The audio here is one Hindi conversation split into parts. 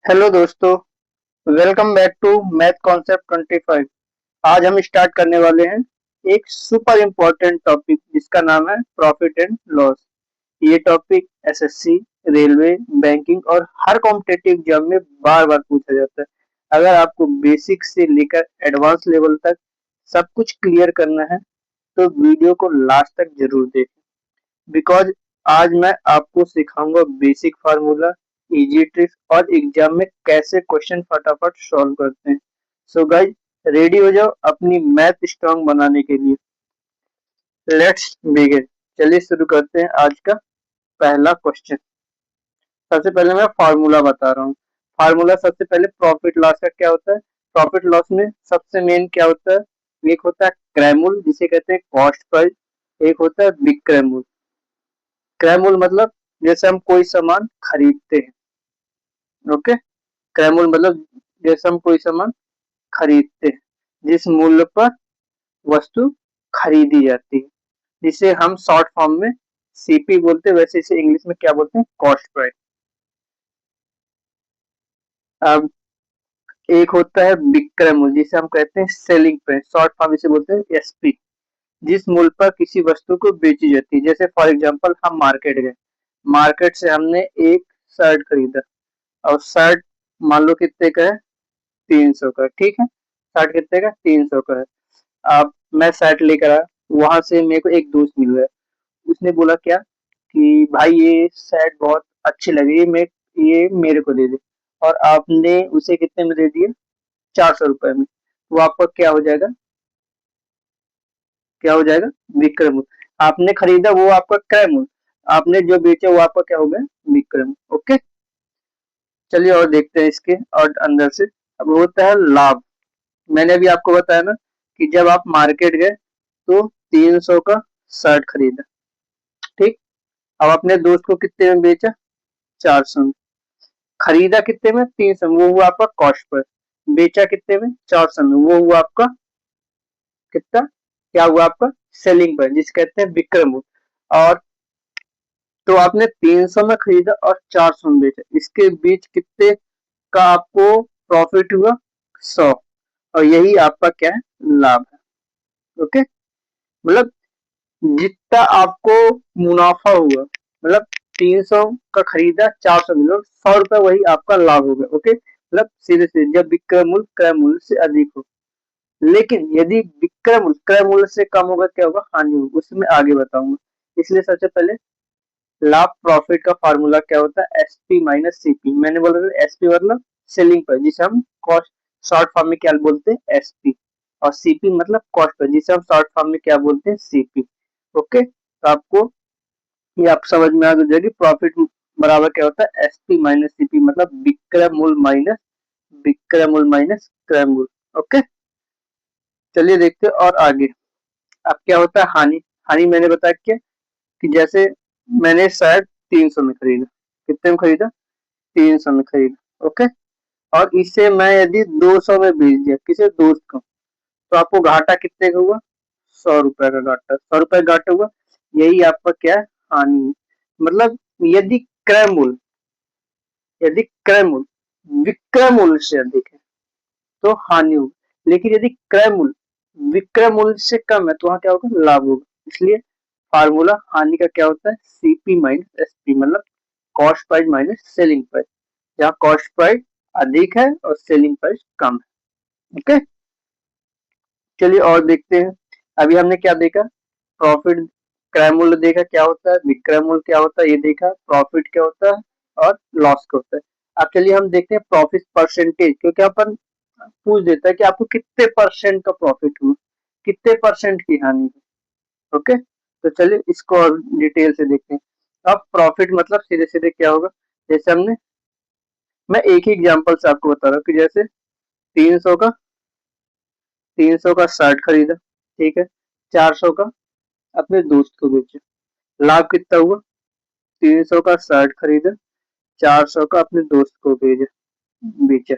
हेलो दोस्तों, welcome back to Math Concept 25। आज हम स्टार्ट करने वाले हैं एक सुपर इम्पोर्टेंट टॉपिक जिसका नाम है प्रॉफिट एंड लॉस। ये टॉपिक एसएससी, रेलवे, बैंकिंग और हर कॉम्पिटिटिव एग्जाम में बार बार पूछा जाता है। अगर आपको बेसिक से लेकर एडवांस लेवल तक सब कुछ क्लियर करना है तो वीडियो को लास्ट तक जरूर देखें, बिकॉज आज मैं आपको सिखाऊंगा बेसिक फार्मूला, इजी ट्रिक्स और एग्जाम में कैसे क्वेश्चन फटाफट सॉल्व करते हैं। सो गाइज, रेडी हो जाओ अपनी मैथ स्ट्रांग बनाने के लिए। Let's begin. चलिए शुरू करते हैं आज का पहला क्वेश्चन। सबसे पहले मैं फार्मूला बता रहा हूँ। फार्मूला सबसे पहले प्रॉफिट लॉस का क्या होता है। प्रॉफिट लॉस में सबसे मेन क्या होता है, एक होता है क्रैमूल जिसे कहते हैं कॉस्ट प्राइस, एक होता है बिग क्रैमूल। क्रैमूल मतलब जैसे हम कोई सामान खरीदते हैं। ओके, क्रैमूल मतलब जैसे हम कोई सामान खरीदते हैं, जिस मूल्य पर वस्तु खरीदी जाती है, जिसे हम शॉर्ट फॉर्म में सीपी बोलते हैं। वैसे इसे इंग्लिश में क्या बोलते हैं, कॉस्ट प्राइस। अब एक होता है विक्रय मूल्य जिसे हम कहते हैं सेलिंग प्राइस, शॉर्ट फॉर्म इसे बोलते हैं एसपी, जिस मूल्य पर किसी वस्तु को बेची जाती है। जैसे फॉर एग्जांपल हम मार्केट गए, मार्केट से हमने एक शर्ट खरीदा और शर्ट मान लो कितने का है, 300 का। ठीक है, शर्ट कितने का, 300 का है। अब मैं शर्ट लेकर आया, वहां से मेरे को एक दोस्त मिल गया, उसने बोला क्या कि भाई ये शर्ट बहुत अच्छी लगी, ये मेरे को दे दे। और आपने उसे कितने में दे दिया, 400 रुपए में। वो आपका क्या हो जाएगा, क्या हो जाएगा, विक्रय मूल्य। आपने खरीदा वो आपका क्रय मूल्य, आपने जो बेचा वो आपका क्या हो गया, विक्रय मूल्य। ओके, चलिए और देखते हैं इसके और अंदर से। अब होता है लाभ। मैंने अभी आपको बताया ना कि जब आप मार्केट गए तो 300 का शर्ट खरीदा। ठीक, अब अपने दोस्त को कितने में बेचा, 400 में। खरीदा कितने में, 300 में, वो हुआ आपका कॉस्ट पर। बेचा कितने में, 400 में, वो हुआ आपका कितना, क्या हुआ आपका, सेलिंग पर, जिसे कहते हैं विक्रय मूल्य। और तो आपने 300 में खरीदा और 400 में बेचा, इसके बीच कितने का आपको प्रॉफिट हुआ, 100। और यही आपका क्या है, लाभ है। ओके, मतलब जितना आपको मुनाफा हुआ, मतलब 300 का खरीदा, 400 मिला, 100 रुपए वही आपका लाभ हो गया। ओके, मतलब सीधे सीधे जब विक्रय मूल्य क्रय मूल्य से अधिक हो। लेकिन यदि विक्रय मूल्य क्रय मूल्य से कम होगा, क्या होगा, हानि होगी, उसमें आगे बताऊंगा। इसलिए सबसे पहले लाभ प्रॉफिट का फार्मूला क्या होता है, एसपी माइनस सीपी। मैंने बोला था एसपी मतलब सेलिंग प्राइस, जिसे हम कॉस्ट शॉर्ट फॉर्म में क्या बोलते हैं, एसपी। और सीपी मतलब कॉस्ट प्राइस, जिसे हम शॉर्ट फॉर्म में क्या बोलते हैं, सीपी। ओके, तो आपको ये आप समझ में आ जाएगी। प्रॉफिट बराबर क्या होता है, एसपी माइनस सीपी, मतलब विक्रय मूल्य माइनस क्रय मूल्य। ओके, चलिए देखते हैं और आगे। अब क्या होता है हानि। हानि मैंने बताया क्या, कि जैसे मैंने शायद 300 में खरीदा, कितने में खरीदा, 300 में खरीदा। ओके, और इसे मैं यदि 200 में बेच दिया किसी दोस्त को, तो आपको घाटा कितने का हुआ, 100 रुपए का घाटा, 100 रुपए का घाटा हुआ। यही आपका क्या है, हानि है। मतलब यदि क्रय मूल्य, यदि क्रय मूल्य विक्रय मूल्य से अधिक है तो हानि होगी, लेकिन यदि क्रय मूल्य विक्रय मूल्य से कम है तो वहां क्या होगा, लाभ होगा। इसलिए फार्मूला हानि का क्या होता है, सीपी माइनस एसपी, मतलब cost price minus selling price, जहाँ कॉस्ट प्राइस अधिक है और सेलिंग प्राइस कम है। ओके, चलिए और देखते हैं। अभी हमने क्या देखा, प्रॉफिट क्रय मूल्य देखा क्या होता है, विक्रय मूल्य क्या होता है ये देखा, प्रॉफिट क्या होता है और लॉस क्या होता है। अब चलिए हम देखते हैं प्रॉफिट परसेंटेज, क्योंकि अपन पूछ देता है कि आपको कितने परसेंट का प्रॉफिट हुआ, कितने परसेंट की हानि हुई। ओके, तो चलिए इसको और डिटेल से देखते हैं। अब प्रॉफिट मतलब सीधे सीधे क्या होगा, जैसे हमने, मैं एक ही एग्जांपल से आपको बता रहा हूँ कि जैसे 300 का 300 का शर्ट खरीदा, ठीक है, 400 का अपने दोस्त को बेचा, लाभ कितना हुआ, 300 का शर्ट खरीदा, 400 का अपने दोस्त को भेजा बेचा,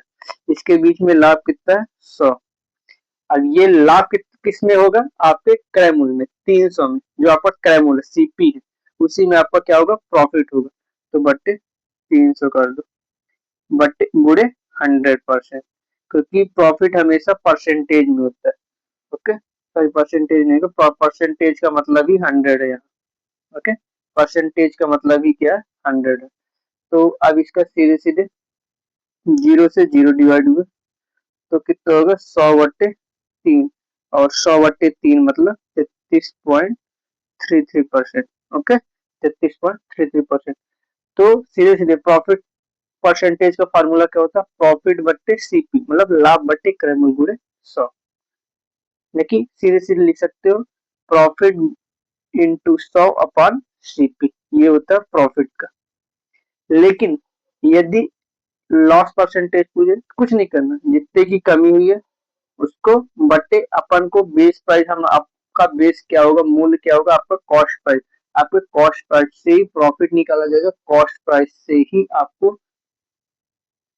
इसके बीच में लाभ कितना है, 100। अब ये लाभ किस में होगा, आपके क्रय मूल्य में, 300 में, जो आपका क्रय मूल्य सीपी है, उसी में आपका क्या होगा, प्रॉफिट होगा। तो बट्टे 300 कर दो। बट गुड़े 100%, क्योंकि प्रॉफिट हमेशा परसेंटेज में होता है। ओके, सॉरी परसेंटेज नहीं, तो परसेंटेज का मतलब ही 100 है यहाँ। ओके, परसेंटेज का मतलब ही क्या है, 100 है। तो अब इसका सीधे सीधे 0 से 0 डिवाइड हुआ तो कितना होगा, 100/3, और 100/3 मतलब 33.33%। ओके, 33.33%। तो सीधे सीधे प्रॉफिट परसेंटेज का फार्मूला क्या होता है, प्रॉफिट बट्टे सीपी, मतलब लाभ बट्टे क्रय मूल्य गुणे 100। लेकिन सीधे सीधे लिख सकते हो प्रॉफिट इंटू 100/सीपी, ये होता है प्रॉफिट का। लेकिन यदि लॉस परसेंटेज पूछे, कुछ नहीं करना, जितने की कमी हुई है उसको बटे अपन को बेस प्राइस, हम आपका बेस क्या होगा, मूल्य क्या होगा, आपका कॉस्ट प्राइस। आपके कॉस्ट प्राइस से ही प्रॉफिट निकाला जाएगा, कॉस्ट प्राइस से ही आपको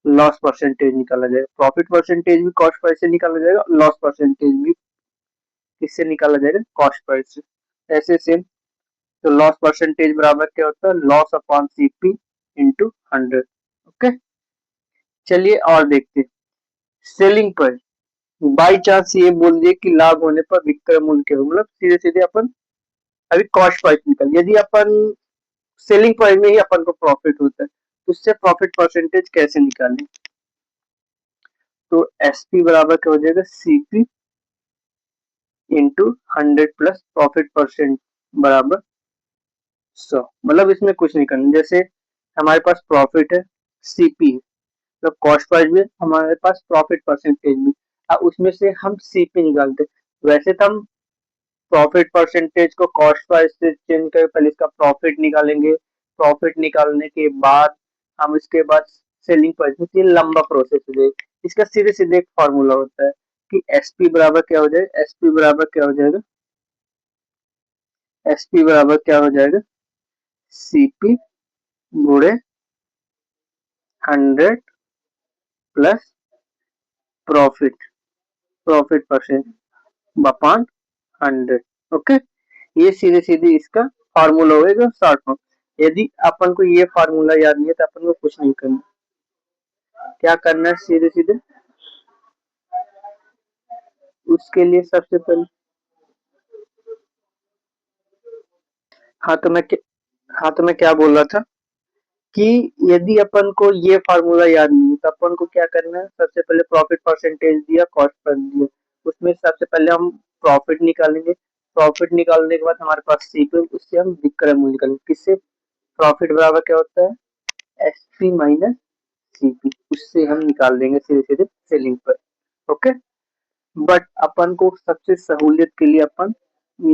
लॉस परसेंटेज निकाला जाएगा। प्रॉफिट परसेंटेज भी कॉस्ट प्राइस से निकाला जाएगा, लॉस परसेंटेज भी किससे निकाला जाएगा, कॉस्ट प्राइस से। ऐसे सेम, तो लॉस परसेंटेज बराबर क्या होता है, loss upon CP into 100। Okay, चलिए और देखते हैं सेलिंग प्राइस। बाई चांस ये बोल दिए कि लाभ होने पर विक्रय मूल्य क्या हो, मतलब सीधे सीधे अपन अभी कॉस्ट प्राइस निकल, यदि अपन सेलिंग प्राइस में ही अपन को प्रॉफिट होता है तो उससे प्रॉफिट परसेंटेज कैसे निकालें। तो एसपी बराबर क्या हो जाएगा, CP into 100 plus profit percent बराबर 100। मतलब इसमें कुछ नहीं करना, जैसे हमारे पास प्रॉफिट है, सीपी है, मतलब कॉस्ट प्राइस भी, हमारे पास प्रॉफिट परसेंटेज भी, उसमें से हम सीपी निकालते। वैसे तो हम प्रॉफिट परसेंटेज को कॉस्ट प्राइस से चेंज करके पहले इसका प्रॉफिट निकालेंगे, प्रॉफिट निकालने के बाद हम इसके बाद सेलिंग प्राइस, ये लंबा प्रोसेस है। इसका सीधे सीधे एक फॉर्मूला होता है कि एसपी बराबर क्या हो जाएगा, एसपी बराबर क्या हो जाएगा, एसपी बराबर क्या हो जाएगा, सीपी गुणे 100 plus profit, profit percent upon 100। Okay, ये सीधे सीधे इसका फार्मूला होगा शॉर्ट फॉर्म। यदि अपन को ये फार्मूला याद नहीं है तो अपन को कुछ नहीं करना, क्या करना है, सीधे सीधे उसके लिए सबसे पहले, हाँ तो मैं हाँ तो मैं क्या बोल रहा था कि यदि अपन को ये फार्मूला याद नहीं है तो अपन को क्या करना है, सबसे पहले प्रॉफिट परसेंटेज दिया, कॉस्ट पर दिया, उसमें सबसे पहले हम प्रॉफिट निकालेंगे, प्रॉफिट निकालने के बाद हमारे पास सीपी, उससे हम विक्रय मूल्य निकालेंगे, किससे, प्रॉफिट बराबर क्या होता है, एसपी माइनस सीपी, उससे हम निकाल देंगे सीधे सीधे सेलिंग पर। ओके, बट अपन को सबसे सहूलियत के लिए अपन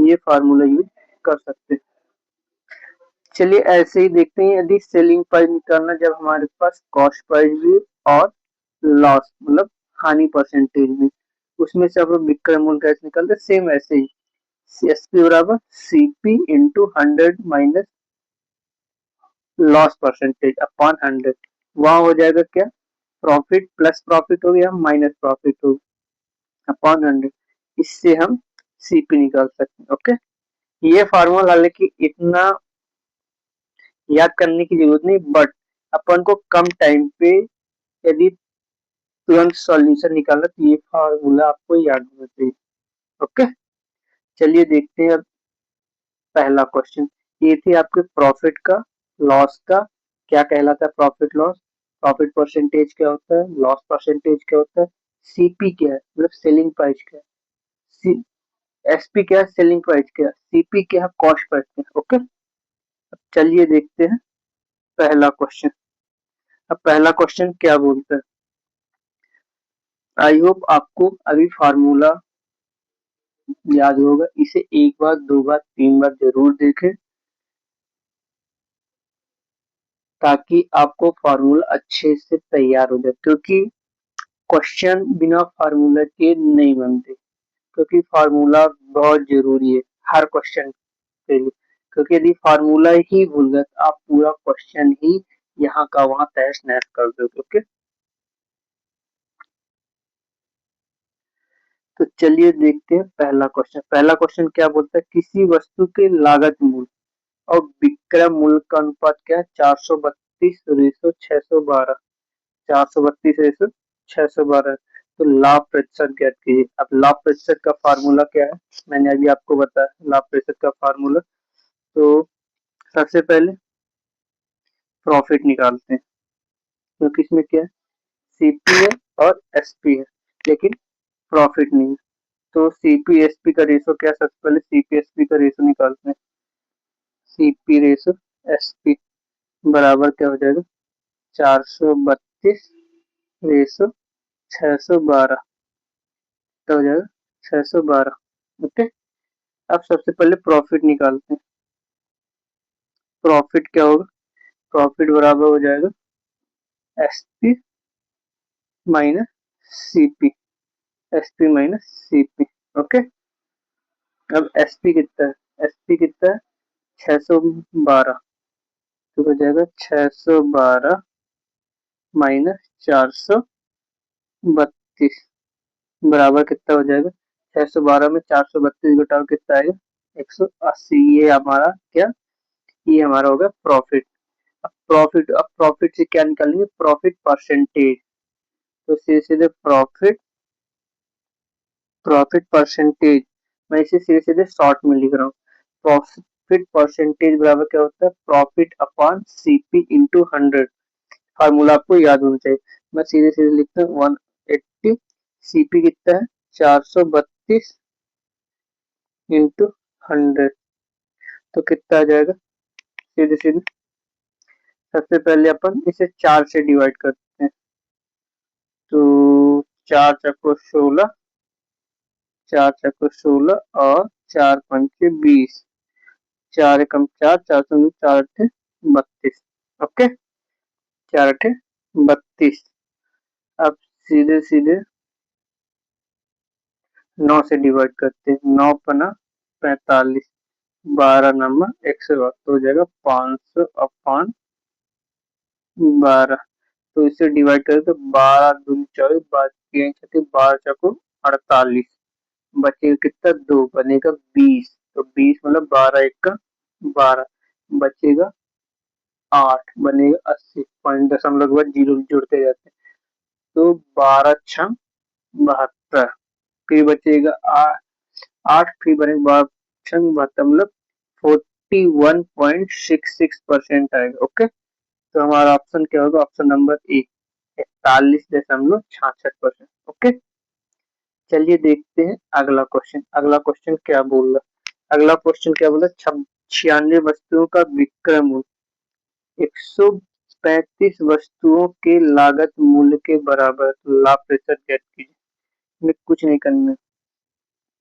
ये फार्मूला यूज कर सकते हैं। चलिए ऐसे ही देखते हैं, यदि सेलिंग प्राइस निकालना जब हमारे पास कॉस्ट प्राइस भी और लॉस मतलब हानि परसेंटेज भी, उसमें से अब विक्रय मूल्य कैसे निकालते, सेम ऐसे ही एसपी बराबर CP into 100 minus loss percentage upon 100। वहां हो जाएगा क्या, प्रॉफिट प्लस प्रॉफिट हो गया माइनस प्रॉफिट हो अपॉन 100, इससे हम सीपी निकाल सकते हैं। ओके, ये फार्मूला हालांकि इतना याद करने की जरूरत नहीं, बट अपन को कम टाइम पे यदि तुरंत सॉल्यूशन निकालना तो ये फार्मूला आपको याद होना चाहिए। ओके, चलिए देखते हैं अब पहला क्वेश्चन। ये थी आपके प्रॉफिट का, लॉस का, क्या कहलाता है प्रॉफिट लॉस, प्रॉफिट परसेंटेज क्या होता है, लॉस परसेंटेज क्या होता है, सीपी क्या है मतलब सेलिंग प्राइस क्या है, एसपी क्या है सेलिंग प्राइस क्या है, सीपी क्या है कॉस्ट प्राइस क्या है। ओके, चलिए देखते हैं पहला क्वेश्चन। अब पहला क्वेश्चन क्या बोलता है, आई होप आपको अभी फार्मूला याद होगा, इसे एक बार दो बार तीन बार जरूर देखें ताकि आपको फार्मूला अच्छे से तैयार हो जाए, क्योंकि क्वेश्चन बिना फार्मूला के नहीं बनते, क्योंकि फार्मूला बहुत जरूरी है हर क्वेश्चन के लिए। क्योंकि यदि फार्मूला ही भूल गए तो आप पूरा क्वेश्चन ही यहाँ का वहां तहस नहस कर दोगे। ओके, तो चलिए देखते हैं पहला क्वेश्चन। पहला क्वेश्चन क्या बोलता है, किसी वस्तु के लागत मूल्य और विक्रय मूल्य का अनुपात क्या है, 432 रेशो 612। 432 रेशो 612, तो लाभ प्रतिशत ज्ञात कीजिए। अब लाभ प्रतिशत का फार्मूला क्या है, मैंने अभी आपको बताया लाभ प्रतिशत का फार्मूला। तो सबसे पहले प्रॉफिट निकालते हैं, क्योंकि इसमें क्या है, सीपी है और एसपी है, लेकिन प्रॉफिट नहीं है। तो सीपी एसपी का रेशो क्या, सबसे पहले सीपी एसपी का रेशो निकालते हैं। सीपी रेशो एसपी बराबर क्या हो जाएगा, 432 रेशो 612, तो हो जाएगा 612। ओके, अब सबसे पहले प्रॉफिट निकालते हैं। प्रॉफिट क्या होगा, प्रॉफिट बराबर हो जाएगा SP minus CP, SP minus CP. Okay, अब एसपी कितना है, एसपी कितना है 612, तो हो जाएगा 612 माइनस 432 बराबर कितना हो जाएगा, 612 में 432 घटाओ कितना आएगा, 180। ये हमारा क्या, ये हमारा होगा प्रॉफिट। अब प्रॉफिट से क्या निकालेंगे, प्रॉफिट परसेंटेज। तो सीधे सीधे प्रॉफिट, प्रॉफिट परसेंटेज, मैं इसे सीधे सीधे शॉर्ट में लिख रहा हूँ। प्रॉफिट परसेंटेज बराबर क्या होता है, profit upon CP into 100। Formula आपको याद होना चाहिए। मैं सीधे सीधे लिखता हूँ 180, सीपी कितना है 432 इंटू 100, तो कितना आ जाएगा, सीधे सीधे सबसे पहले अपन इसे 4 से डिवाइड करते हैं। तो 4 चक्को 16, 4 चक्को 16 और 4 पंचे 20, 4 एकम 4, 4 दूनी 4 अट्ठे 32। ओके, 4 अट्ठे 32। अब सीधे सीधे 9 से डिवाइड करते हैं, 9 पना 45, 12 नंबर 108, तो हो जाएगा 500 अपान 12। तो इसे डिवाइड करें तो 12 दूनी 24, 12 चौको 48, बचेगा कितना, 2 बनेगा 20, तो 20 मतलब 12 एक का 12, बचेगा 8, बनेगा 80, पॉइंट दशमलव के बाद जीरो जुड़ते जाते हैं। तो 12 छम 72, फिर बचेगा 8, फिर बनेगा 12 छम 72, मतलब 41.66% आएगा। ओके, तो हमारा ऑप्शन क्या होगा, ऑप्शन नंबर ए, 41.66%। ओके, चलिए देखते हैं अगला क्वेश्चन। अगला क्वेश्चन क्या बोल रहा, अगला क्वेश्चन क्या बोला, 96 वस्तुओं का विक्रय मूल्य 135 वस्तुओं के लागत मूल्य के बराबर, लाभ प्रतिशत ज्ञात कीजिए। में कुछ नहीं करना,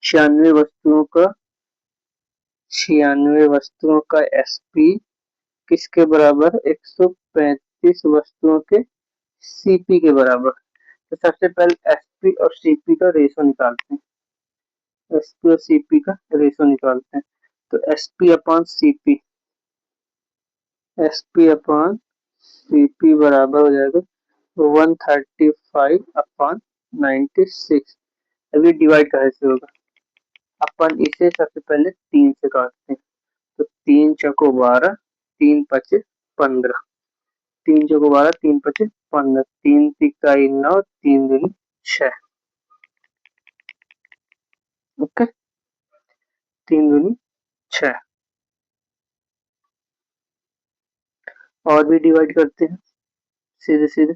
96 वस्तुओं का, 96 वस्तुओं का एसपी किसके बराबर, 135 वस्तुओं के सीपी के बराबर। तो सबसे पहले एसपी और सीपी का रेशो निकालते हैं, एसपी और सीपी का रेशो निकालते हैं। तो SP upon CP, SP upon CP बराबर हो जाएगा 135 अपॉन 96। अभी डिवाइड कैसे होगा, अपन इसे सबसे पहले 3 से काटते हैं। तो 3 चौको 12, 3 पचे 15, 3 चौको 12, 3 पचे 15, 3 तिकाई 9, 3 दूनी 6। ओके, 3 दूनी 6। और भी डिवाइड करते हैं सीधे सीधे,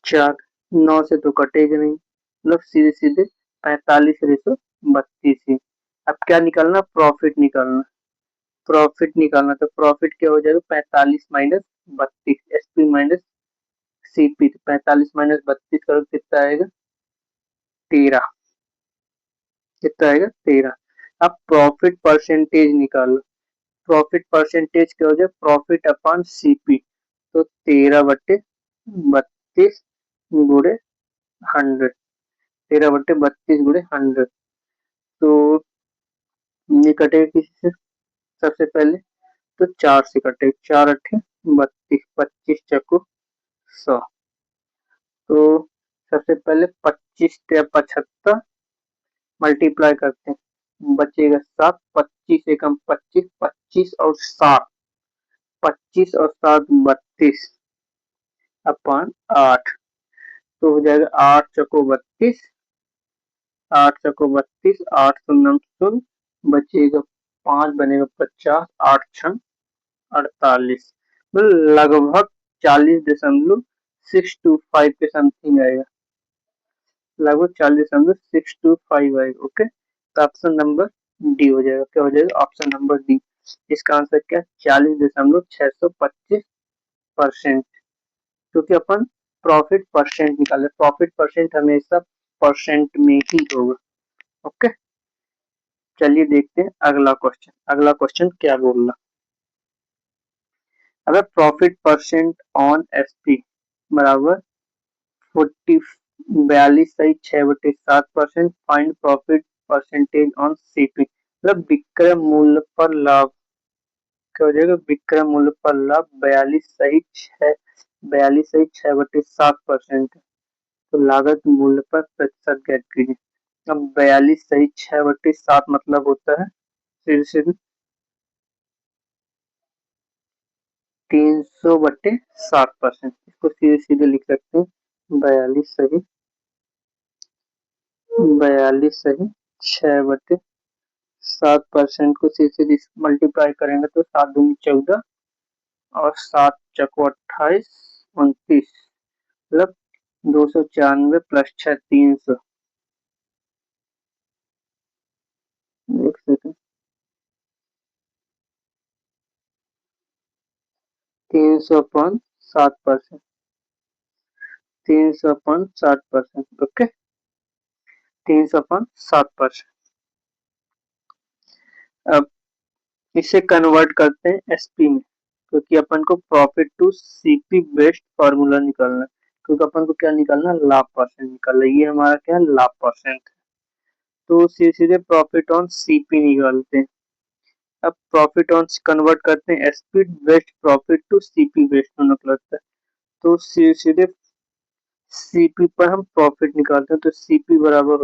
4, 9 से तो कटेगा नहीं, मतलब सीधे सीधे 45 रेसो 32 ही। अब क्या निकालना, प्रॉफिट निकालना, प्रॉफिट निकालना। तो प्रॉफिट क्या हो जाएगा, 45 minus 32, SP minus CP, 45 minus 32 करो कितना आएगा, 13, कितना आएगा 13। अब प्रॉफिट परसेंटेज निकालो, प्रॉफिट परसेंटेज क्या हो जाए, प्रॉफिट अपॉन सीपी, तो 13/32 गुणे 100, 13/32 गुणे 100। तो ये कटेगा किसी से, सबसे पहले तो 4 से कटेगा, 4 अट्ठे 32, 25 चक्को 100। तो सबसे पहले 25 या 75 मल्टीप्लाई करते हैं, बचेगा 7, 25 एकम 25, 25 और 7, 25 और 7 32, अपन 8, तो हो जाएगा 8 चौको 32, 8 चौको 32, 8 शून्य शून्य, बचेगा 5, बनेगा 50, 8 छः 48, मतलब लगभग 40.625 के समथिंग आएगा, लगभग 40.625 आएगा। ओके, तो ऑप्शन नंबर डी हो जाएगा। क्या हो जाएगा? Option number D. इसका आंसर क्या? 40.625%, क्योंकि अपन प्रॉफिट परसेंट निकाले, प्रॉफिट परसेंट हमेशा परसेंट में ही होगा। ओके, चलिए देखते हैं अगला क्वेश्चन। अगला क्वेश्चन क्या बोल रहा? अगर प्रॉफिट परसेंट ऑन एसपी बराबर 40 42.6/7%, find profit percentage on CP, मतलब विक्रय मूल्य पर लाभ। क्या हो जाएगा? विक्रय मूल्य पर लाभ 42.6/7%, तो लागत मूल्य पर प्रतिशत ज्ञात कीजिए। अब 42.6/7 मतलब होता है सीधे सीधे 300/7%, इसको सीधे सीधे लिख सकते हैं 42.6/7% को सीधे सीधे मल्टीप्लाई करेंगे तो 7 दूनी 14 और 7 चौको 28, 29, मतलब 294 प्लस 6 300, एक सेकंड, 300/7%, 300/7%। ओके, 300/7%। अब इसे कन्वर्ट करते हैं एसपी में, क्योंकि अपन को profit to CP based formula निकालना है, क्योंकि अपन को क्या निकालना है? लाभ परसेंट निकालना है। ये हमारा क्या है? लाभ परसेंट है। तो सीधे सीधे प्रॉफिट ऑन सीपी निकालते हैं। अब प्रॉफिट ऑन कन्वर्ट करते हैं SP based profit to CP based दोनों को लगता है, तो सीधे सीधे सीपी पर हम प्रॉफिट निकालते हैं, तो सीपी बराबर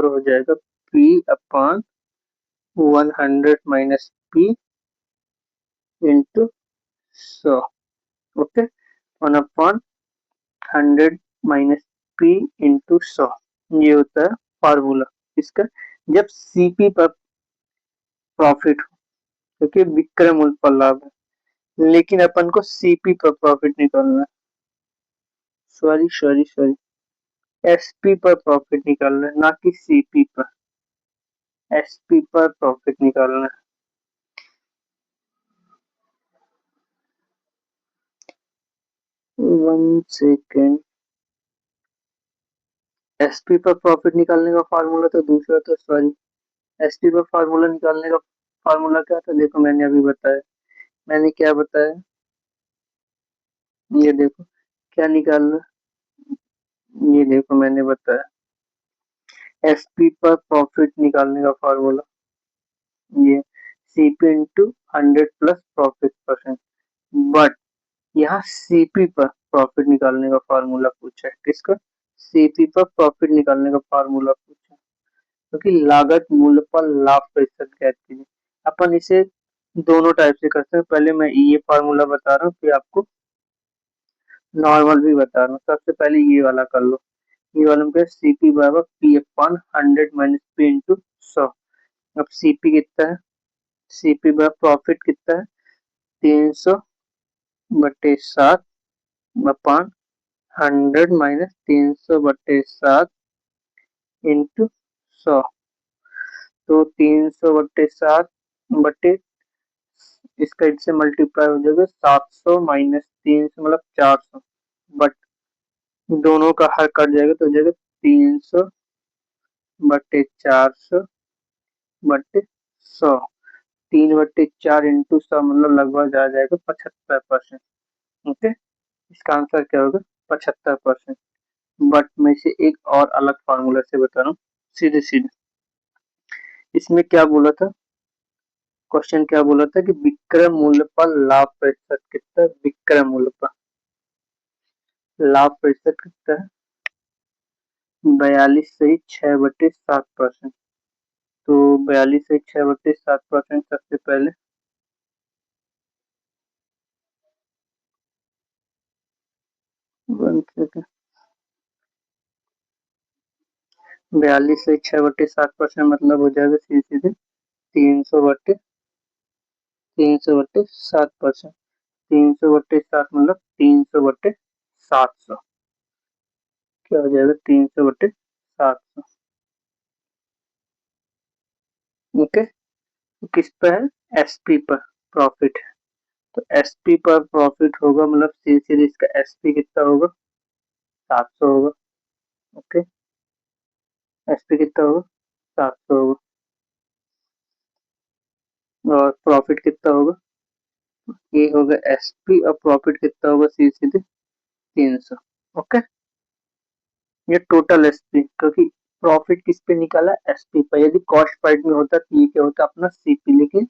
हो जाएगा P upon 100 minus P into 100। Okay, 1/100 minus P into 100, ये होता है फार्मूला इसका, जब सीपी पर प्रॉफिट हो, क्योंकि विक्रय मूल्य पर लाभ है। लेकिन अपन को सीपी पर प्रॉफिट निकालना है, सॉरी सॉरी सॉरी, एसपी पर प्रॉफिट निकालना है, ना कि सीपी पर। एसपी पर प्रॉफिट निकालना है। 1 सेकेंड, एसपी पर प्रॉफिट निकालने का फार्मूला तो दूसरा, तो सॉरी, एसपी पर फार्मूला निकालने का फार्मूला क्या था? देखो मैंने अभी बताया, मैंने क्या बताया, ये देखो क्या निकालना, ये देखो मैंने बताया एसपी पर प्रॉफिट निकालने का फार्मूला, ये CP into 100 plus profit percent. But यहाँ सीपी पर प्रॉफिट निकालने का फार्मूला पूछा है, किसका? सीपी पर प्रॉफिट निकालने का फार्मूला पूछा है, क्योंकि लागत मूल्य पर लाभ प्रतिशत ज्ञात कीजिए। अपन इसे दोनों टाइप से करते हैं, पहले मैं ये फार्मूला बता रहा हूँ, फिर आपको नॉर्मल भी बता रहा हूँ। सबसे पहले ये वाला कर लो, ये वाला में सीपी बराबर P upon 100 minus P into 100। अब सीपी कितना है? सीपी बराबर प्रॉफिट कितना है? 300/7 अपॉन 100 माइनस 300/7 इंटू 100, तो 300/7 इसका इससे मल्टीप्लाई हो जाएगा 700 माइनस 300 मतलब 400, बट दोनों का हर कट जाएगा तो हो जाएगा 300/400/100, 3/4 इंटू 100 मतलब लगभग आ जाएगा 75%। ओके, इसका आंसर क्या होगा? 75%। बट मैं इसे एक और अलग फार्मूला से बता रहा हूँ, सीधे सीधे। इसमें क्या बोला था? क्वेश्चन क्या बोला था कि विक्रय मूल्य पर लाभ प्रतिशत कितना है? विक्रय मूल्य पर लाभ प्रतिशत कितना है? 42.6/7%, तो 42.6/7% सबसे पहले वन सेकेंड, 42 से 6/7% मतलब हो जाएगा सीधे सीधे 300/7%। 300/7 मतलब 300/700, क्या हो जाएगा 300/700। ओके, तो किस पर है, एसपी पर प्रॉफिट है, तो एसपी पर प्रॉफिट होगा मतलब सीधे सीधे इसका एसपी कितना होगा, 700 होगा। ओके, एसपी कितना होगा, 700 होगा, और प्रॉफिट कितना होगा, ये होगा एसपी, और प्रॉफिट कितना होगा सीधे सीधे 300। ओके, ये टोटल एसपी, क्योंकि प्रॉफिट किस पे निकाला, एसपी पर। यदि कॉस्ट पार्ट में होता तो ये क्या होता अपना सीपी, लेकिन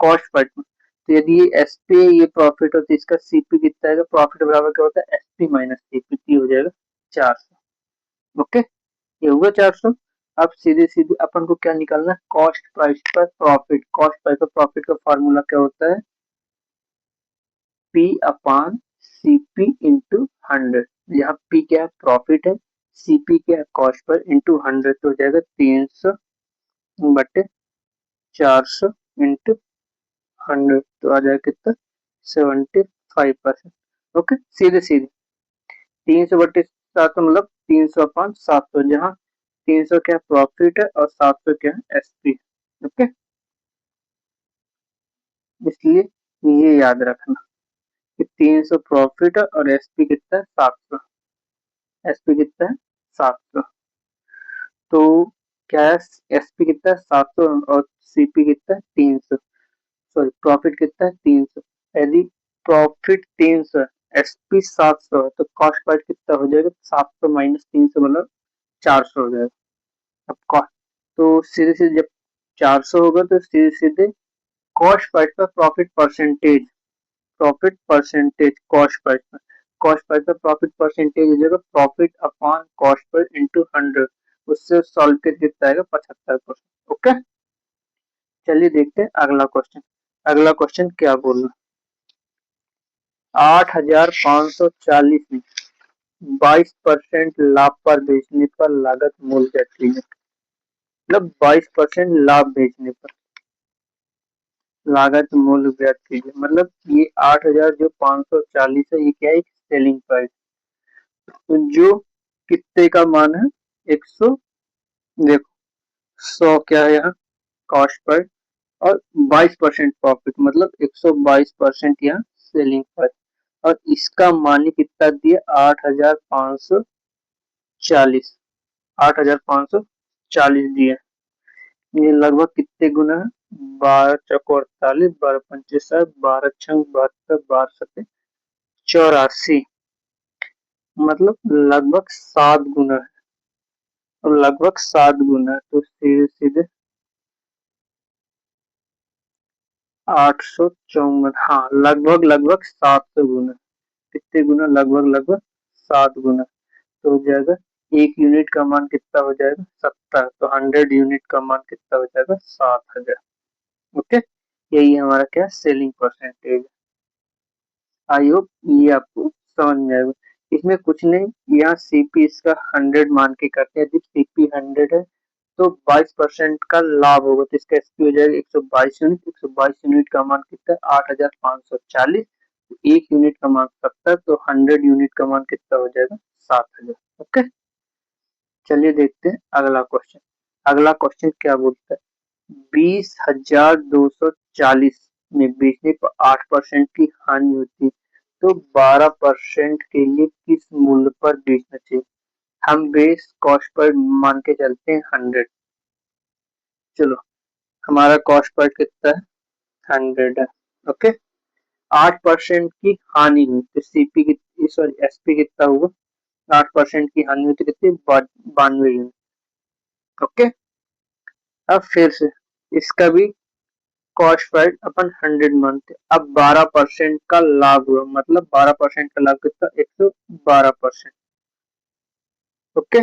कॉस्ट पार्ट में, तो यदि ये एसपी ये प्रॉफिट हो तो इसका सीपी कितना है, प्रॉफिट बराबर क्या होता है, एसपी माइनस सीपी, तो हो जाएगा 400। ओके, ये हुआ 400। अब सीधे सीधे अपन को क्या निकालना है, कॉस्ट प्राइस पर प्रॉफिट। कॉस्ट प्राइस पर प्रॉफिट का फॉर्मूला क्या होता है, पी अपॉन सीपी इंटू 100। यहाँ पी क्या है, प्रॉफिट है, सीपी क्या है, कॉस्ट पर, इंटू 100, तो हो जाएगा 300/400 इंटू 100, तो आ जाएगा कितना, 75%। ओके, सीधे सीधे 300/700 मतलब 300/700, जहाँ 300 क्या प्रॉफिट है और 700 क्या है एसपी। ओके, इसलिए ये याद रखना कि 300 प्रॉफिट है और एसपी कितना है, 700। एसपी कितना है, 700। तो क्या है, एसपी कितना है, 700, और सीपी कितना है, 300। सॉरी, प्रॉफिट कितना है, 300। यदि प्रॉफिट 300 एसपी 700 है तो कॉस्ट प्राइस कितना हो जाएगा, 700 माइनस 300 मतलब 400 हो जाएगा। अब कॉस्ट, तो सीधे सीधे जब 400 होगा तो सीधे सीधे कॉस्ट प्राइस पर प्रॉफिट परसेंटेज, कॉस्ट प्राइस पर, कॉस्ट प्राइस पर प्रॉफिट परसेंटेज हो जाएगा profit upon cost per into 100, उससे सॉल्व करके कितना आएगा, 75%। ओके, चलिए देखते हैं अगला क्वेश्चन। अगला क्वेश्चन क्या बोल रहा है, 8,540 में 22% लाभ पर बेचने पर लागत मूल्य क्या थी, मतलब 22% लाभ बेचने पर लागत मूल्य व्यक्त कीजिए। मतलब ये 8,000 जो 540 है ये क्या है, सेलिंग प्राइस, तो जो कितने का मान है, 100, देखो 100 क्या है यहाँ कॉस्ट प्राइस, और 22% प्रॉफिट मतलब 122% यहाँ सेलिंग प्राइस, और इसका मान ही कितना दिया, 8,540, 8,540 दिया। ये लगभग कितने गुना है, 12 × 4 = 48, 12 × 5 = 60, 12 × 6 = 72, 12 × 7 = 84, मतलब लगभग 7 गुना है, और लगभग 7 गुना है, तो सीधे सीधे 854, हाँ लगभग लगभग 700 गुना। कितने गुना, लगभग लगभग 7 गुना, तो हो जाएगा एक यूनिट का मान कितना हो जाएगा, 70, तो 100 यूनिट का मान कितना हो जाएगा, 7,000। ओके, यही हमारा क्या सेलिंग परसेंटेज। आई होप ये आपको समझ में आएगा। इसमें कुछ नहीं, यहाँ सीपी इसका 100 मान के करते हैं, यदि सीपी 100 है तो 22% का लाभ होगा, तो इसका एसपी हो जाएगा 122 यूनिट। 122 यूनिट का मान कितना है, 8,540, एक यूनिट का मान 70, तो 100 यूनिट का मान कितना हो जाएगा, 7,000। ओके, चलिए देखते हैं अगला क्वेश्चन। अगला क्वेश्चन क्या बोलता है, 20,240 में बेचने पर 8% की हानि होती है, तो 12% के लिए किस मूल्य पर बेचना चाहिए। हम बेस कॉस्ट पर मान के चलते हैं 100। चलो, हमारा कॉस्ट पर कितना है, 100 है। ओके, 8% की हानि हुई तो सीपी की, सॉरी एसपी कितना होगा, 8% की हानि हुई तो कितनी, 92 यूनिट। ओके, अब फिर से इसका भी कॉस्ट प्राइस अपन 100 मानते, अब 12% का लाभ हुआ, मतलब 12% का लाभ कितना, 112%। ओके,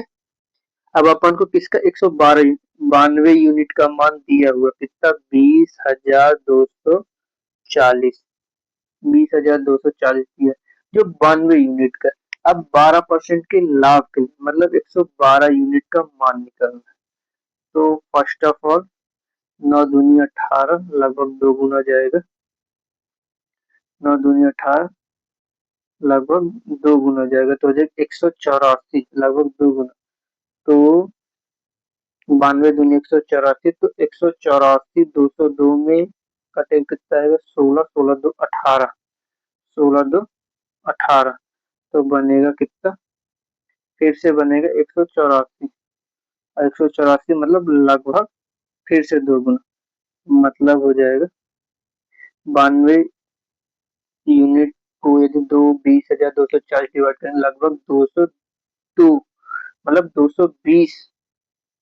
अब अपन को किसका, 192 यूनिट का मान दिया हुआ कितना, 20,240, 20,240 दिया, जो 92 यूनिट का। अब 12% के लाभ के लिए मतलब 112 यूनिट का मान निकालना है। तो फर्स्ट ऑफ ऑल 9 दूनी 18 लगभग 2 गुना जाएगा। 9 दूनी 18 लगभग 2 गुना जाएगा तो हो जाएगा 184 लगभग 2 गुना। तो 92 दूनी 184 तो 184 202 में कटे कितना आएगा 16 16 2 18 16 2 18 तो बनेगा कितना फिर से बनेगा 184 और 184 मतलब लगभग फिर से 2 गुना मतलब हो जाएगा 92 यूनिट को यदि 20,240 डिवाइड करें लगभग 202 मतलब 220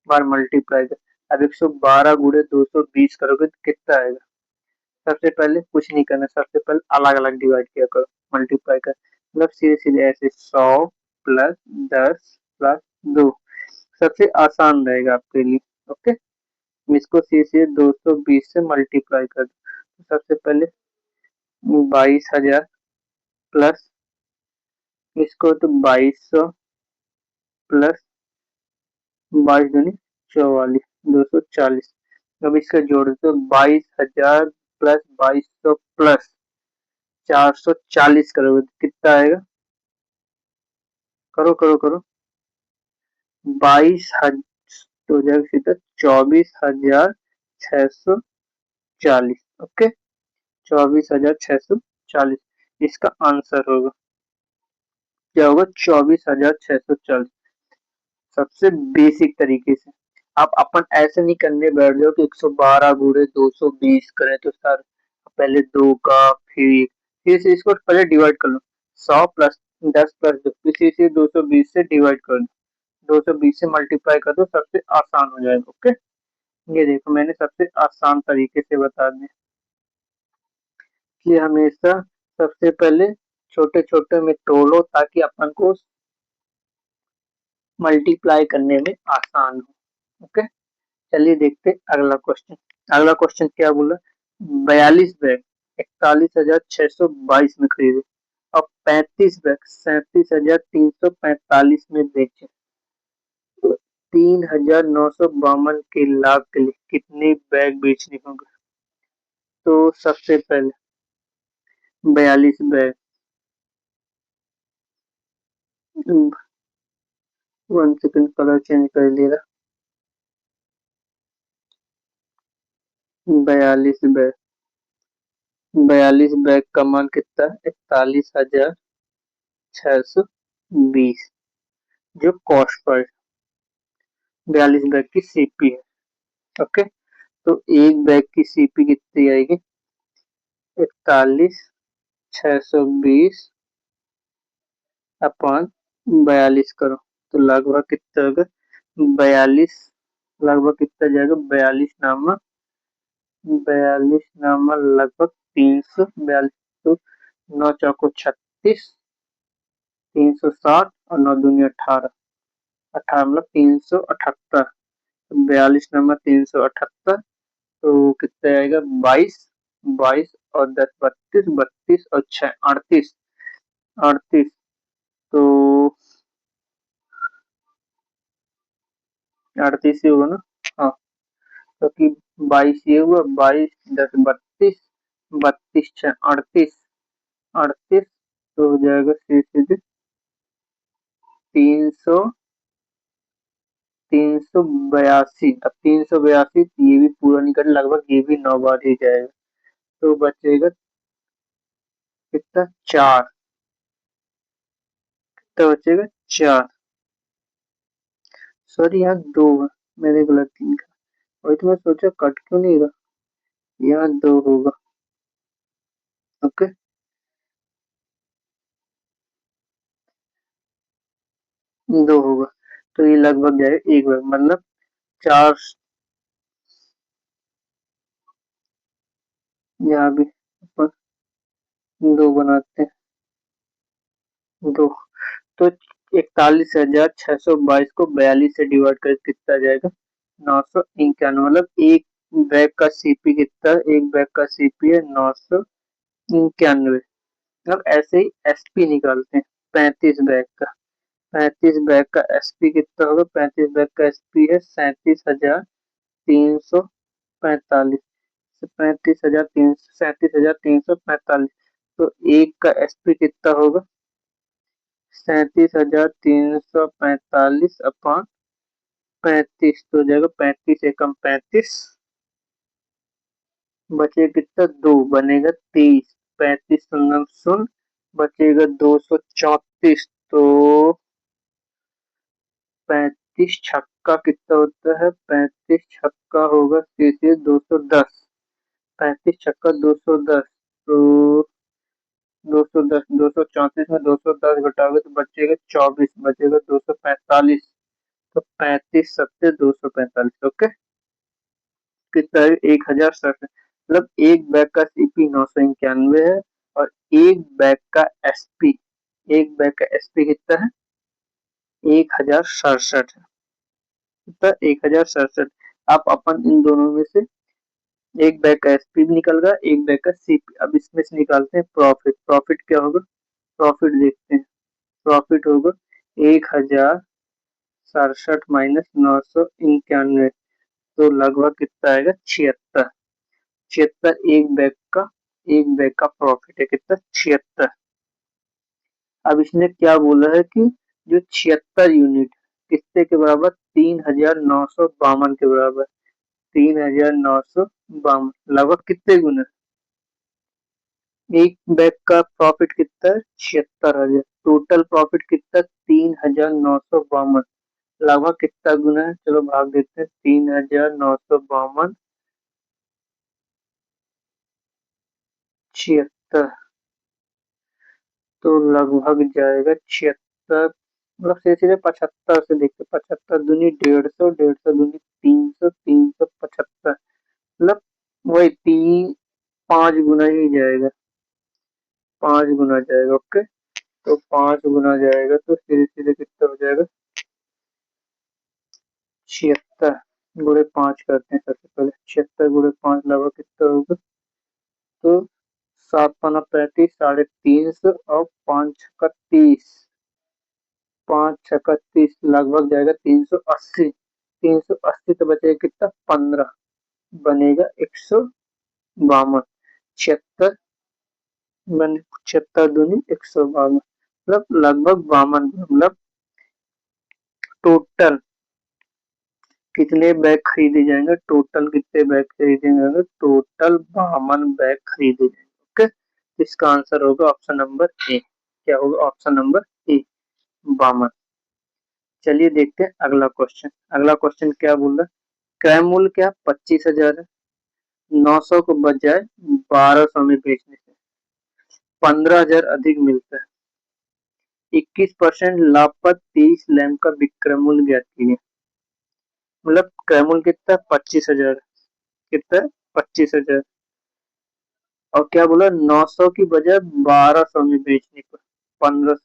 बार मल्टीप्लाई कर। अब 112 गुणे 220 करोगे तो कितना आएगा। सबसे पहले कुछ नहीं करना, सबसे पहले अलग अलग डिवाइड किया करो मल्टीप्लाई कर मतलब सीधे सीधे ऐसे 100 प्लस 10 प्लस 2 सबसे आसान रहेगा आपके लिए। ओके, इसको सीधे सीधे 220 से मल्टीप्लाई कर दो। सबसे पहले 22,000 प्लस इसको तो 2200 प्लस 22 दूनी 44 240। अब इसका जोड़ दो 22,000 प्लस 2200 प्लस 440 करोगे तो कितना आएगा। करो करो करो 22,000 तो हो जाएगा सीधा 24,640। ओके, 24,640 इसका आंसर होगा। क्या होगा 24,640। सबसे बेसिक तरीके से आप अपन ऐसे नहीं करने बैठ जाओ कि 112 गुणे 220 करें तो सर पहले दो का फिर से इसको पहले डिवाइड कर लो 100 प्लस 10 प्लस 2 इसी से 220 से डिवाइड कर दो 220 से मल्टीप्लाई कर दो सबसे आसान हो जाएगा। ओके, ये देखो मैंने सबसे आसान तरीके से बता दिया। इसलिए हमेशा सबसे पहले छोटे छोटे में तोड़ो ताकि अपन को मल्टीप्लाई करने में आसान हो। ओके, चलिए देखते अगला क्वेश्चन। अगला क्वेश्चन क्या बोला 42 बैग 41,622 में खरीदे और 35 बैग 37,345 में बेचे तो 3,952 के लाभ के लिए कितने बैग बेचने होंगे। तो सबसे पहले 42 बैग 1 सेकंड कलर चेंज कर ले रहा 42 बैग का मान कितना 41,620 जो कॉस्ट पर 42 बैग की सीपी है। ओके, तो एक बैग की सीपी कितनी आएगी 41,620 अपॉन 42 करो तो लगभग कितना होगा 42 लगभग कितना जाएगा 42 नामा लगभग 342 तो 9 चौको 36 360 और 9 दूनी 18 18 मतलब 378 42 नंबर 378 तो कितना आएगा 22 22 और 10 32 32 और 6 38 38 तो 38 ही होगा ना। हाँ, क्योंकि 22 ये हुआ 22 10 32 32 6 38 38 तो हो जाएगा सीधे सीधे 300 382। अब 382 ये भी पूरा नहीं कर लगभग ये भी 9 बार ही जाएगा तो बचेगा कितना 4 कितना बचेगा 4 सॉरी यहाँ 2 मैंने गलत लिखा वही तो मैं सोचा कट क्यों नहीं रहा यहाँ 2 होगा। ओके, 2 होगा तो ये लगभग जाएगा एक बार मतलब 4 यहाँ भी अपन 2 बनाते हैं 2 तो 41,622 को 42 से डिवाइड कर कितना जाएगा 991 मतलब एक बैग का सीपी कितना एक बैग का सीपी है 991। अब ऐसे ही एसपी निकालते हैं 35 बैग का, 35 बैग का एसपी कितना होगा? 35 बैग का एसपी है 37,345, 37,345। तो एक का एसपी कितना होगा? 37,345 अपॉन 35, तो हो जाएगा 35 एकम 35, बचेगा कितना? 2, बनेगा 23, 35 शून्य शून्य, बचेगा 234। तो 35 छक्का कितना होता है? 35 छक्का होगा सीधे 210, 35 छक्का 210, तो 210, 234 में 210 घटाओगे तो बचेगा 24, बचेगा 245। तो 35 सत्ते 245। ओके, कितना है? 1060, मतलब एक बैग का सीपी 991 है, और एक बैग का एसपी, एक बैग का एसपी कितना है? 1067 है। कितना? 1067। आप अपन इन दोनों में से एक बैग का एसपी भी निकल गया, एक बैग का सीपी। अब इसमें से निकालते हैं प्रॉफिट। प्रॉफिट क्या होगा? प्रॉफिट देखते हैं। प्रॉफिट होगा 1067 माइनस 991, तो लगभग कितना आएगा? 76। 76 एक बैग का, एक बैग का प्रॉफिट है कितना? 76। अब इसने क्या बोला है कि जो 76 यूनिट कितने के बराबर? 3,952 के बराबर। 3,952 लगभग कितने गुना? एक बैग का प्रॉफिट कितना है? 76,000। टोटल प्रॉफिट कितना? 3,952, लगभग कितना गुना है? चलो भाग देते हैं। 3,952 76, तो लगभग जाएगा 76, मतलब सीधे 75 से देखते। 75 दूनी 150, 150 दूनी 300, 375, मतलब वही 5 गुना ही जाएगा, 5 गुना जाएगा। ओके, तो 5 गुना जाएगा, तो सीधे सीधे कितना हो जाएगा? 76 गुणे 5 करते हैं सबसे पहले। 76 गुणे 5 लगभग कितना होगा? तो 7 5 35, 350, और 5 छक्का 30, 5 छक्का 30, लगभग जाएगा 380। 380 तो बचेगा कितना? 15, बनेगा 152। 76 बने 76 दूनी 152, मतलब लगभग 52, मतलब टोटल कितने बैग खरीदे जाएंगे? टोटल कितने बैग खरीदे जाएंगे? टोटल 52 बैग खरीदे जाएंगे। ओके, इसका आंसर होगा ऑप्शन नंबर ए। क्या होगा? Option number A, 52। चलिए देखते हैं अगला क्वेश्चन। अगला क्वेश्चन क्या बोल रहा है? क्रय मूल्य क्या? 25,000 है। 900 को बजाय 1200 में बेचने से 15,000 अधिक मिलता है। 21% लाभ पर 23 लैंप का विक्रय मूल्य ज्ञात कीजिए। मतलब क्रय मूल्य कितना? 25,000। कितना? 25,000। और क्या बोला? 900 की बजाय 1200 में बेचने पर 1500,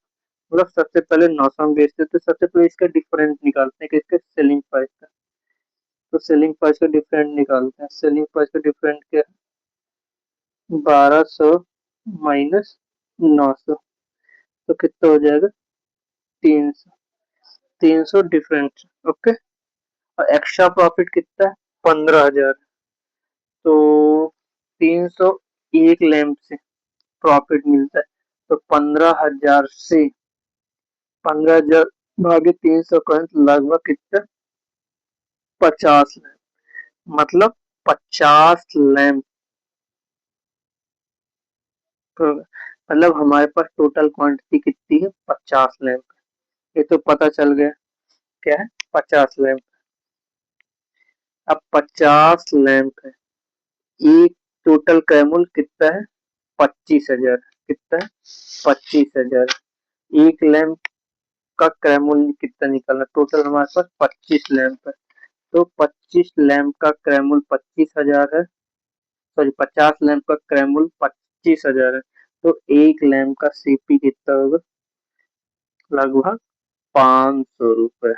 मतलब सबसे पहले 900 में बेचते, तो सबसे पहले इसका डिफरेंस निकालते हैं कि इसका सेलिंग प्राइस का। तो सेलिंग प्राइस का डिफरेंट निकालते हैं। सेलिंग प्राइस का डिफरेंट क्या है? 1200 माइनस 900, तो कितना हो जाएगा? 300। 300 डिफरेंट। ओके, और एक्स्ट्रा प्रॉफिट कितना है? 15,000। तो 300 एक लैंप से प्रॉफिट मिलता है, तो 15,000 से 15,000 भागे 300 करें तो लगभग कितना? 50 लैंप, मतलब 50 लैंप। तो मतलब हमारे पास टोटल क्वांटिटी कितनी है? 50 लैंप। ये तो पता चल गया क्या है? 50 लैंप। अब 50 लैंप है, एक टोटल कैमूल कितना है? 25,000। कितना है? 25,000। एक लैंप का क्रैमूल कितना निकलना? टोटल हमारे पास 25 लैंप है, तो 25 लैंप का क्रैमूल 25,000 है। सॉरी, 50 लैंप का क्रैमूल 25,000 है, तो एक लैंप का सीपी कितना होगा? लगभग 500 रुपए।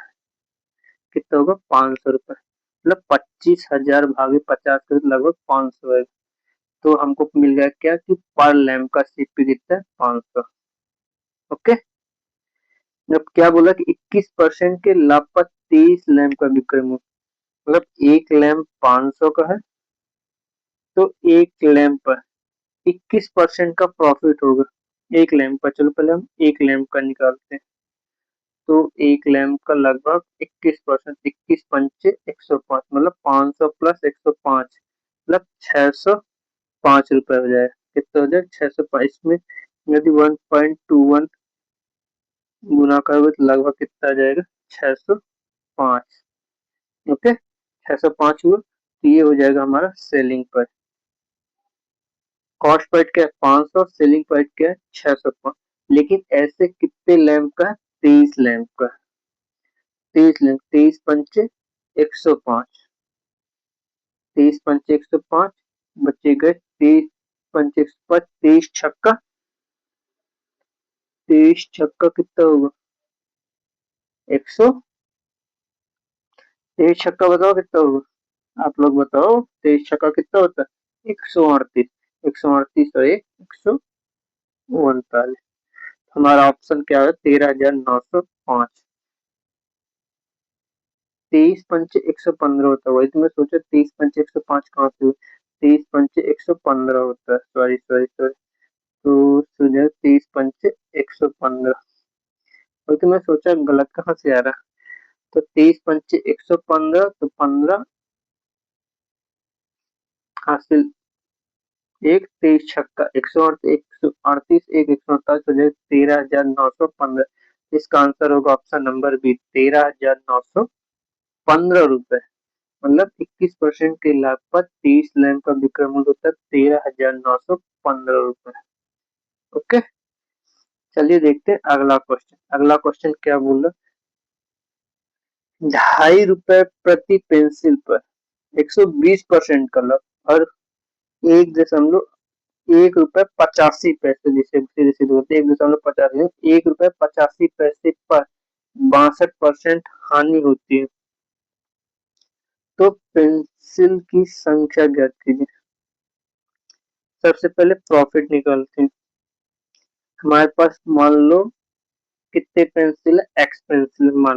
कितना होगा? 500 रुपए, मतलब 25,000 भागे 50 के लगभग 500 है। तो हमको मिल गया क्या कि पर लैंप का सीपी कितना है? 500। ओके, मतलब क्या बोला कि 21% के लाभ पर 23 लैंप का विक्रय मूल्य, मतलब एक लैंप 500 का है तो एक लैंप पर 21% का प्रॉफिट होगा एक लैंप पर। चलो पहले हम एक लैंप का निकालते हैं। तो एक लैंप का लगभग 21%, 21 पंचे 105, मतलब 500 प्लस 105, मतलब 605 रुपए हो जाए। कितना हो जाए? 605। इसमें यदि 1.21 गुना करोगे तो लगभग कितना आ जाएगा? 605। ओके, 605 हुआ तो ये हो जाएगा हमारा सेलिंग प्राइस। कॉस्ट प्राइस क्या है? 500, सेलिंग प्राइस क्या है? 605। लेकिन ऐसे कितने लैंप का है? 23 लैंप का। 23 लैंप, 23 पंचे 105, 23 पंचे 105, बचे गए 23 पंचे 105, 23 छक्का कितना होगा? 100। 23 छक्का बताओ कितना होगा? आप लोग बताओ, 23 छक्का कितना होता है? 138। 138 और 149। हमारा ऑप्शन क्या है? 13,905। 23 पंचे 115 होता है, वही तो मैं सोचा 23 पंचे 105 कहाँ से हुआ? 23 पंचे 115 होता है। Sorry sorry sorry. तो सुनिए, 23 पंचे 115, वही तो मैं सोचा गलत कहाँ से आ रहा। तो 23 पंचे 115, तो 15 हासिल, एक 23 छक्का 138, एक 148 हो जाए 13,915। इसका आंसर होगा ऑप्शन नंबर बी, 13,915 रुपए। मतलब 21% के लाभ पर 30 लैंप का विक्रय मूल्य होता है 13,915 रुपए। ओके, चलिए देखते हैं अगला क्वेश्चन। अगला क्वेश्चन क्या बोल रहा? 2.5 रुपए प्रति पेंसिल पर 120% का लाभ, और 1.85 रुपए जिसे सीधे सीधे बोलते हैं, 1.85, 1.85 रुपए पर 62% हानि होती है। तो पेंसिल की संख्या ज्ञात कीजिए। सबसे पहले प्रॉफिट निकालते हैं। हमारे पास मान लो कितने पेंसिल है? एक्स पेंसिल मान